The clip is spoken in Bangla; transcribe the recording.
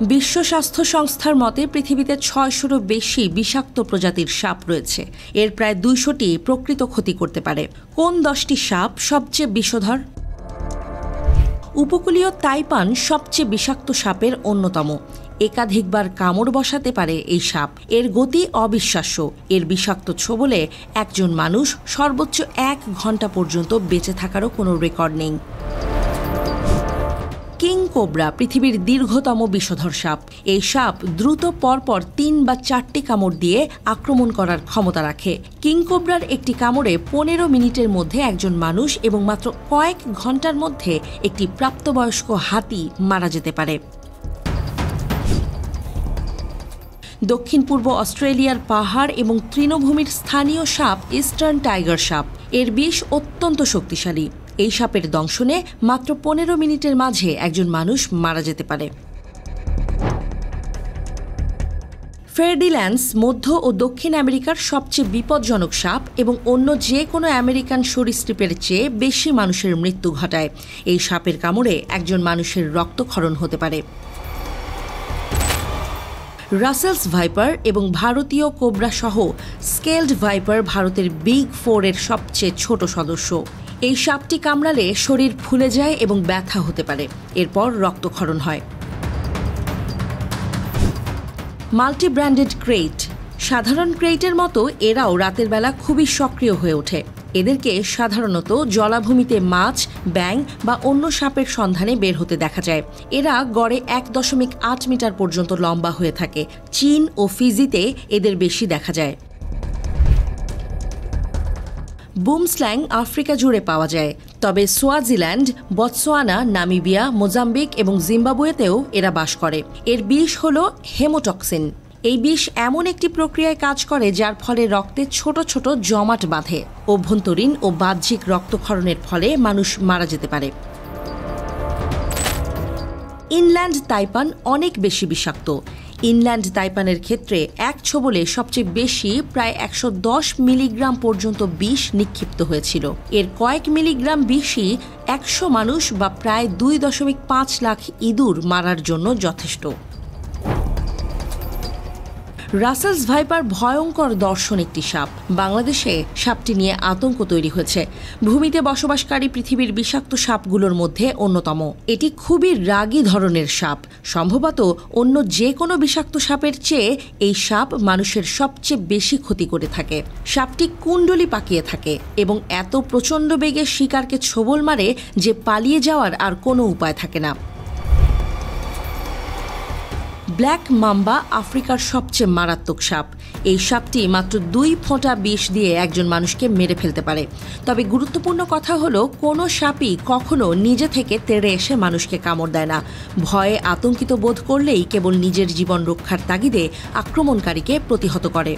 বিশ্ব স্বাস্থ্য সংস্থার মতে পৃথিবীতে ৬০০-রও বেশি বিষাক্ত প্রজাতির সাপ রয়েছে। এর প্রায় ২০০টি প্রকৃত ক্ষতি করতে পারে। কোন ১০টি সাপ সবচেয়ে বিষধর? উপকূলীয় তাইপান সবচেয়ে বিষাক্ত সাপের অন্যতম। একাধিকবার কামড় বসাতে পারে এই সাপ। এর গতি অবিশ্বাস্য। এর বিষাক্ত ছোবলে একজন মানুষ সর্বোচ্চ ১ ঘন্টা পর্যন্ত বেঁচে থাকারও কোনো রেকর্ড নেই। কিং কোবরা পৃথিবীর দীর্ঘতম বিষধর সাপ। এই সাপ দ্রুত পরপর ৩ বা ৪টি কামড় দিয়ে আক্রমণ করার ক্ষমতা রাখে। কিং কোবরার একটি কামড়ে ১৫ মিনিটের মধ্যে একজন মানুষ এবং মাত্র কয়েক ঘন্টার মধ্যে একটি প্রাপ্তবয়স্ক হাতি মারা যেতে পারে। দক্ষিণ পূর্ব অস্ট্রেলিয়ার পাহাড় এবং তৃণভূমির স্থানীয় সাপ ইস্টার্ন টাইগার সাপ। এর বিষ অত্যন্ত শক্তিশালী। এই সাপের দংশনে মাত্র ১৫ মিনিটের মাঝে একজন মানুষ মারা যেতে পারে। ফেরডিল্যান্ডস মধ্য ও দক্ষিণ আমেরিকার সবচেয়ে বিপজ্জনক সাপ এবং অন্য যে কোনো আমেরিকান সরীসৃপের চেয়ে বেশি মানুষের মৃত্যু ঘটায়। এই সাপের কামড়ে একজন মানুষের রক্তক্ষরণ হতে পারে। রাসেলস ভাইপার এবং ভারতীয় কোবরা সহ স্কেলড ভাইপার ভারতের বিগ 4 এর সবচেয়ে ছোট সদস্য। এই সাপটি কামড়ালে শরীর ফুলে যায় এবং ব্যথা হতে পারে। এরপর রক্তক্ষরণ হয়। Multi branded krait. সাধারণ ক্রেইটের মতো এরাও রাতের বেলা খুবই সক্রিয় হয়ে ওঠে। এদেরকে সাধারণত জলাভূমিতে মাছ, ব্যাঙ বা অন্য সাপের সন্ধানে বের হতে দেখা যায়। এরা গড়ে ১.৮ মিটার পর্যন্ত লম্বা হয়ে থাকে। চীন ও ফিজিতে এদের বেশি দেখা যায়। বুমস্ল্যাং আফ্রিকা জুড়ে পাওয়া যায়, তবে সোয়াজিল্যান্ড, বতসোয়ানা, নামিবিয়া, মোজাম্বিক এবং জিম্বাবুয়েতেও এরা বাস করে। এর বিষ হল হেমোটক্সিন। এই বিষ এমন একটি প্রক্রিয়ায় কাজ করে যার ফলে রক্তে ছোট ছোট জমাট বাঁধে। অভ্যন্তরীণ ও বাহ্যিক রক্তক্ষরণের ফলে মানুষ মারা যেতে পারে। ইনল্যান্ড তাইপান অনেক বেশি বিষাক্ত। ইনল্যান্ড তাইপানের ক্ষেত্রে এক ছোবলে সবচেয়ে বেশি প্রায় ১১০ মিলিগ্রাম পর্যন্ত বিষ নিক্ষিপ্ত হয়েছিল। এর কয়েক মিলিগ্রাম বিষই ১০০ মানুষ বা প্রায় ২.৫ লাখ ইঁদুর মারার জন্য যথেষ্ট। রাসেলস ভাইপার ভয়ঙ্কর দর্শন একটি সাপ। বাংলাদেশে সাপটি নিয়ে আতঙ্ক তৈরি হয়েছে। ভূমিতে বসবাসকারী পৃথিবীর বিষাক্ত সাপগুলোর মধ্যে অন্যতম। এটি খুবই রাগী ধরনের সাপ। সম্ভবত অন্য যে কোনো বিষাক্ত সাপের চেয়ে এই সাপ মানুষের সবচেয়ে বেশি ক্ষতি করে থাকে। সাপটি কুণ্ডলি পাকিয়ে থাকে এবং এত প্রচণ্ড বেগে শিকারকে ছোবল মারে যে পালিয়ে যাওয়ার আর কোনো উপায় থাকে না। ব্ল্যাক মাম্বা আফ্রিকার সবচেয়ে মারাত্মক সাপ। এই সাপটি মাত্র ২ ফোঁটা বিষ দিয়ে একজন মানুষকে মেরে ফেলতে পারে। তবে গুরুত্বপূর্ণ কথা হলো, কোনো সাপই কখনো নিজে থেকে তেড়ে এসে মানুষকে কামড় দেয় না। ভয়ে আতঙ্কিত বোধ করলেই কেবল নিজের জীবন রক্ষার তাগিদে আক্রমণকারীকে প্রতিহত করে।